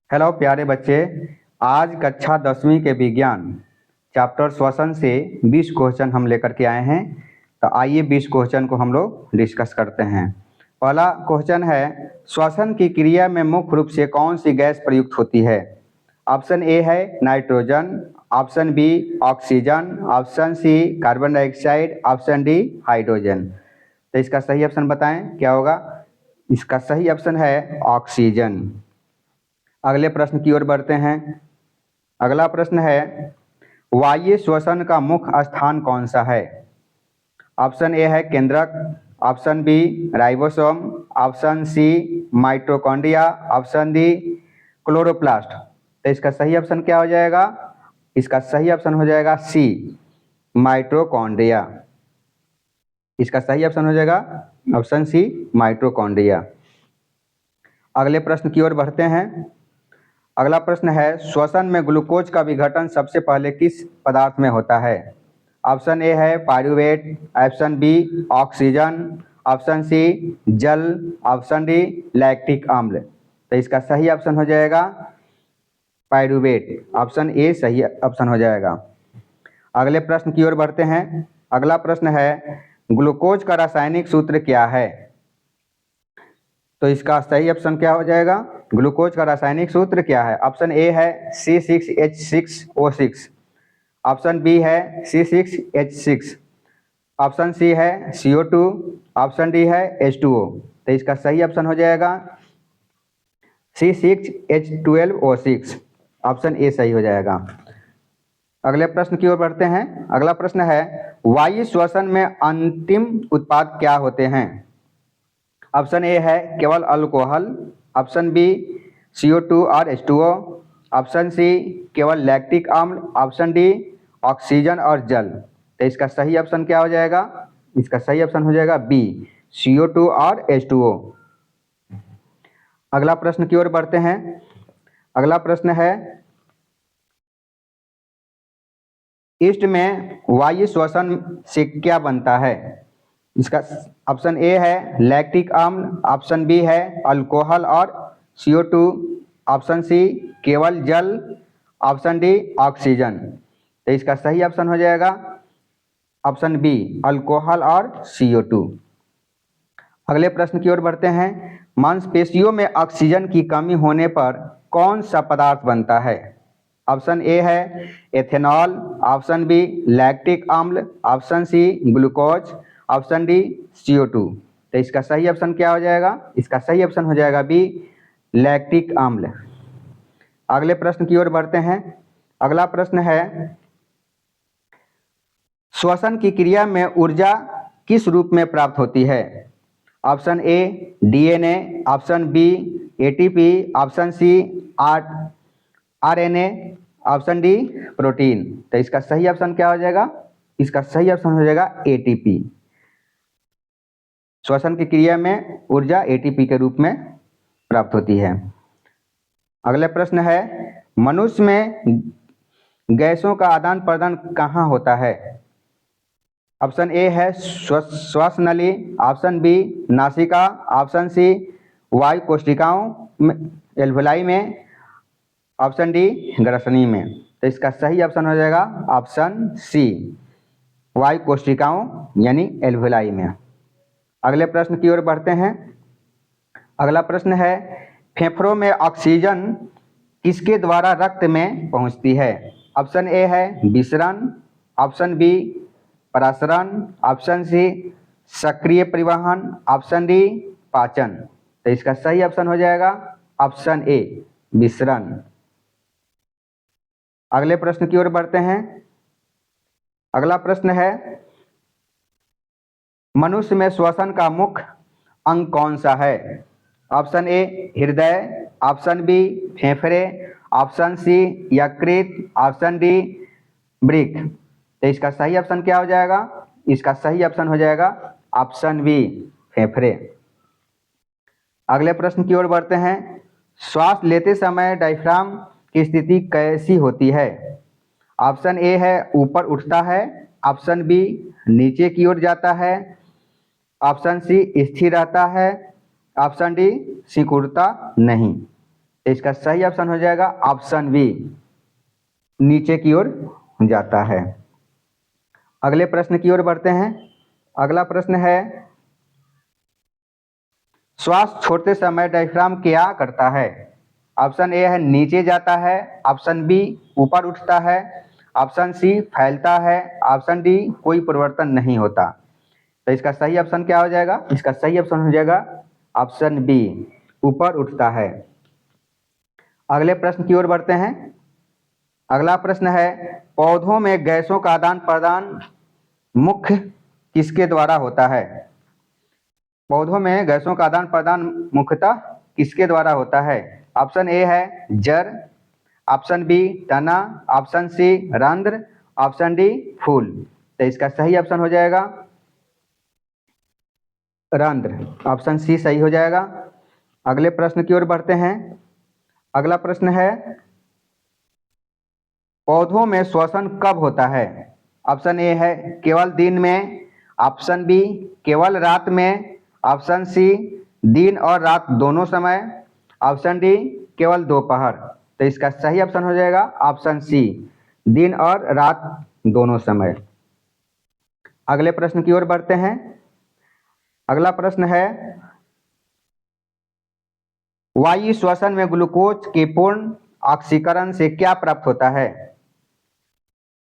Hello प्यारे बच्चे। आज कक्षा 10वीं के विज्ञान चैप्टर श्वसन से 20 क्वेश्चन हम लेकर के आए हैं। तो आइए 20 क्वेश्चन को हम लोग डिस्कस करते हैं। पहला क्वेश्चन है, श्वसन की क्रिया में मुख्य रूप से कौन सी गैस प्रयुक्त होती है? ऑप्शन ए है nitrogen, option B oxygen, option C carbon dioxide, option D hydrogen. तो इसका सही ऑप्शन बताएं क्या होगा? इसका सही ऑप्शन है ऑक्सीजन। अगले प्रश्न की ओर बढ़ते हैं। अगला प्रश्न है, वायु श्वसन का मुख्य स्थान कौन सा है? ऑप्शन ए है केंद्रक, option B ribosome, option C mitochondria, option D chloroplast. तो इसका सही ऑप्शन क्या हो जाएगा? इसका सही ऑप्शन हो जाएगा सी माइटोकॉन्ड्रिया। इसका सही ऑप्शन हो जाएगा ऑप्शन सी माइटोकॉन्ड्रिया। अगले प्रश्न की ओर बढ़ते हैं। अगला प्रश्न है, श्वसन में ग्लूकोज का विघटन सबसे पहले किस पदार्थ में होता है? ऑप्शन ए है pyruvate, option B oxygen, option C जल, ऑप्शन डी लैक्टिक अम्ल। तो इसका सही ऑप्शन हो जाएगा पायरुवेट। ऑप्शन ए सही ऑप्शन हो जाएगा। अगले प्रश्न की ओर बढ़ते हैं। अगला प्रश्न है, ग्लूकोज का रासायनिक सूत्र क्या है? तो इसका सही ऑप्शन क्या हो जाएगा? ग्लूकोज का रासायनिक सूत्र क्या है? ऑप्शन ए है C6H6O6, ऑप्शन बी है C6H6, ऑप्शन सी है CO2, ऑप्शन डी है H2O। तो इसका सही ऑप्शन हो जाएगा C6H12O6। ऑप्शन ए सही हो जाएगा। अगले प्रश्न की ओर बढ़ते हैं। अगला प्रश्न है, वायु श्वसन में अंतिम उत्पाद क्या होते हैं? ऑप्शन ए है केवल अल्कोहल, ऑप्शन बी CO2 और H2O, ऑप्शन सी केवल लैक्टिक अम्ल, ऑप्शन डी ऑक्सीजन और जल। तो इसका सही ऑप्शन क्या हो जाएगा? इसका सही ऑप्शन हो जाएगा बी CO2 और H2O। अगला प्रश्न की ओर बढ़ते हैं। अगला प्रश्न है, ईस्ट में वायु श्वसन से क्या बनता है? इसका ऑप्शन ए है लैक्टिक अम्ल, ऑप्शन बी है अल्कोहल और CO2, ऑप्शन सी केवल जल, ऑप्शन डी ऑक्सीजन। तो इसका सही ऑप्शन हो जाएगा ऑप्शन बी अल्कोहल और CO2। अगले प्रश्न की ओर बढ़ते हैं। मांसपेशियों में ऑक्सीजन की कमी होने पर कौन सा पदार्थ बनता है? ऑप्शन ए है एथेनॉल, ऑप्शन बी लैक्टिक अम्ल, option C glucose, option D CO2। तो इसका सही ऑप्शन क्या हो जाएगा? इसका सही ऑप्शन हो जाएगा बी लैक्टिक अम्ल। अगले प्रश्न की ओर बढ़ते हैं। अगला प्रश्न है, श्वसन की क्रिया में ऊर्जा किस रूप में प्राप्त होती है? Option A DNA, option B ATP, option C RNA, option D protein. तो इसका सही ऑप्शन क्या हो जाएगा? इसका सही ऑप्शन हो जाएगा ATP। श्वसन की क्रिया में ऊर्जा ATP के रूप में प्राप्त होती है। अगला प्रश्न है, मनुष्य में गैसों का आदान प्रदान कहाँ होता है? ऑप्शन ए है श्वास नली, ऑप्शन बी नासिका, ऑप्शन सी वायु कोशिकाओं में एल्वेलाई में, ऑप्शन डी ग्रसनी में। तो इसका सही ऑप्शन हो जाएगा ऑप्शन सी वायु कोशिकाओं यानी एल्वेलाई में। अगले प्रश्न की ओर बढ़ते हैं। अगला प्रश्न है, फेफड़ों में ऑक्सीजन किसके द्वारा रक्त में पहुंचती है? ऑप्शन ए है विसरण, ऑप्शन बी परासरण, ऑप्शन सी सक्रिय परिवहन, ऑप्शन डी पाचन। तो इसका सही ऑप्शन हो जाएगा ऑप्शन ए विसरण। अगले प्रश्न की ओर बढ़ते हैं। अगला प्रश्न है, मनुष्य में श्वसन का मुख्य अंग कौन सा है? ऑप्शन ए हृदय, ऑप्शन बी फेफड़े, ऑप्शन सी यकृत, ऑप्शन डी वृक्क। तो इसका सही ऑप्शन क्या हो जाएगा? इसका सही ऑप्शन हो जाएगा ऑप्शन बी फेफड़े। अगले प्रश्न की ओर बढ़ते हैं। श्वास लेते समय डायफ्राम की स्थिति कैसी होती है? ऑप्शन ए है ऊपर उठता है, ऑप्शन बी नीचे की ओर जाता है, ऑप्शन सी स्थिर रहता है, ऑप्शन डी सिकुड़ता नहीं। तो इसका सही ऑप्शन हो जाएगा ऑप्शन बी, नीचे की ओर जाता है। अगले प्रश्न की ओर बढ़ते हैं। अगला प्रश्न है, श्वास छोड़ते समय डायफ्राम क्या करता है? ऑप्शन ए है नीचे जाता है, ऑप्शन बी ऊपर उठता है, ऑप्शन सी फैलता है, ऑप्शन डी कोई परिवर्तन नहीं होता। तो इसका सही ऑप्शन क्या हो जाएगा? इसका सही ऑप्शन हो जाएगा ऑप्शन बी, ऊपर उठता है। अगले प्रश्न की ओर बढ़ते हैं। अगला प्रश्न है, पौधों में गैसों का आदान प्रदान मुख्य किसके द्वारा होता है? पौधों में गैसों का आदान प्रदान मुख्यतः किसके द्वारा होता है? ऑप्शन ए है जड़, ऑप्शन बी तना, ऑप्शन सी रंध्र, ऑप्शन डी फूल। तो इसका सही ऑप्शन हो जाएगा रंध्र, ऑप्शन सी सही हो जाएगा। अगले प्रश्न की ओर बढ़ते हैं। अगला प्रश्न है, पौधों में श्वसन कब होता है? ऑप्शन ए है केवल दिन में, ऑप्शन बी केवल रात में, ऑप्शन सी दिन और रात दोनों समय, ऑप्शन डी केवल दोपहर। तो इसका सही ऑप्शन हो जाएगा ऑप्शन सी, दिन और रात दोनों समय। अगले प्रश्न की ओर बढ़ते हैं। अगला प्रश्न है, वायु श्वसन में ग्लूकोज के पूर्ण ऑक्सीकरण से क्या प्राप्त होता है?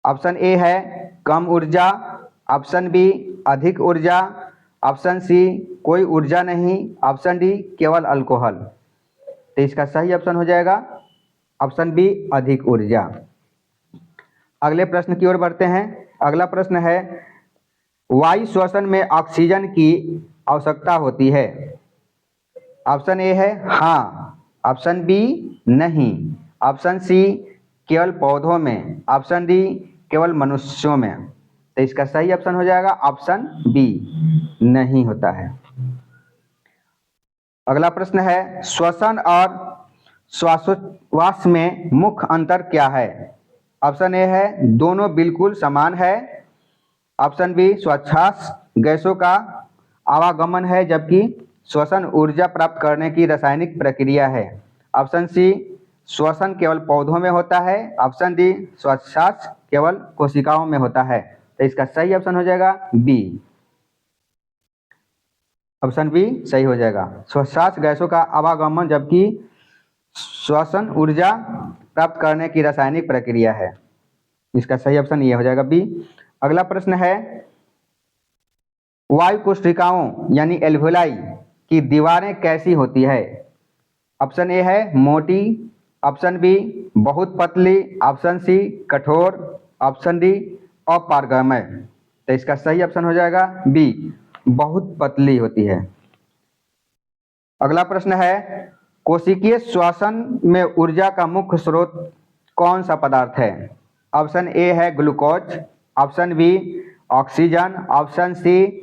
ऑप्शन ए है कम ऊर्जा, ऑप्शन बी अधिक ऊर्जा, ऑप्शन सी कोई ऊर्जा नहीं, ऑप्शन डी केवल अल्कोहल। तो इसका सही ऑप्शन हो जाएगा ऑप्शन बी अधिक ऊर्जा। अगले प्रश्न की ओर बढ़ते हैं। अगला प्रश्न है, वायु श्वसन में ऑक्सीजन की आवश्यकता होती है? ऑप्शन ए है हाँ, ऑप्शन बी नहीं, ऑप्शन सी केवल पौधों में, ऑप्शन डी केवल मनुष्यों में। तो इसका सही ऑप्शन हो जाएगा ऑप्शन बी, नहीं होता है। अगला प्रश्न है, श्वसन और श्वासोच्छ्वास में मुख्य अंतर क्या है? ऑप्शन ए है दोनों बिल्कुल समान है, ऑप्शन बी श्वासोच्छ्वास गैसों का आवागमन है जबकि श्वसन ऊर्जा प्राप्त करने की रासायनिक प्रक्रिया है, ऑप्शन सी श्वसन केवल पौधों में होता है, ऑप्शन डी श्वासोच्छ्वास केवल कोशिकाओं में होता है। तो इसका सही ऑप्शन हो जाएगा बी, ऑप्शन बी सही हो जाएगा। श्वासोच्छ्वास गैसों का आवागमन जबकि श्वसन ऊर्जा प्राप्त करने की रासायनिक प्रक्रिया है। इसका सही ऑप्शन ये हो जाएगा बी। अगला प्रश्न है, वायु कोशिकाओं यानी एल्वेलाई की दीवारें कैसी होती है? ऑप्शन ए है मोटी, ऑप्शन बी बहुत पतली, ऑप्शन सी कठोर, ऑप्शन डी अपारगमय। तो इसका सही ऑप्शन हो जाएगा बी, बहुत पतली होती है। अगला प्रश्न है, कोशिकीय श्वसन में ऊर्जा का मुख्य स्रोत कौन सा पदार्थ है? ऑप्शन ए है glucose, option B oxygen, option C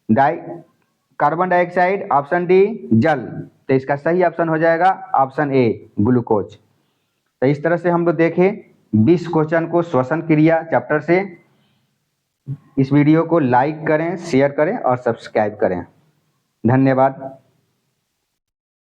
carbon dioxide, option D जल। तो इसका सही ऑप्शन हो जाएगा ऑप्शन ए ग्लूकोज। तो इस तरह से हम लोग देखें 20 क्वेश्चन को श्वसन क्रिया चैप्टर से। इस वीडियो को लाइक करें, शेयर करें और सब्सक्राइब करें। धन्यवाद।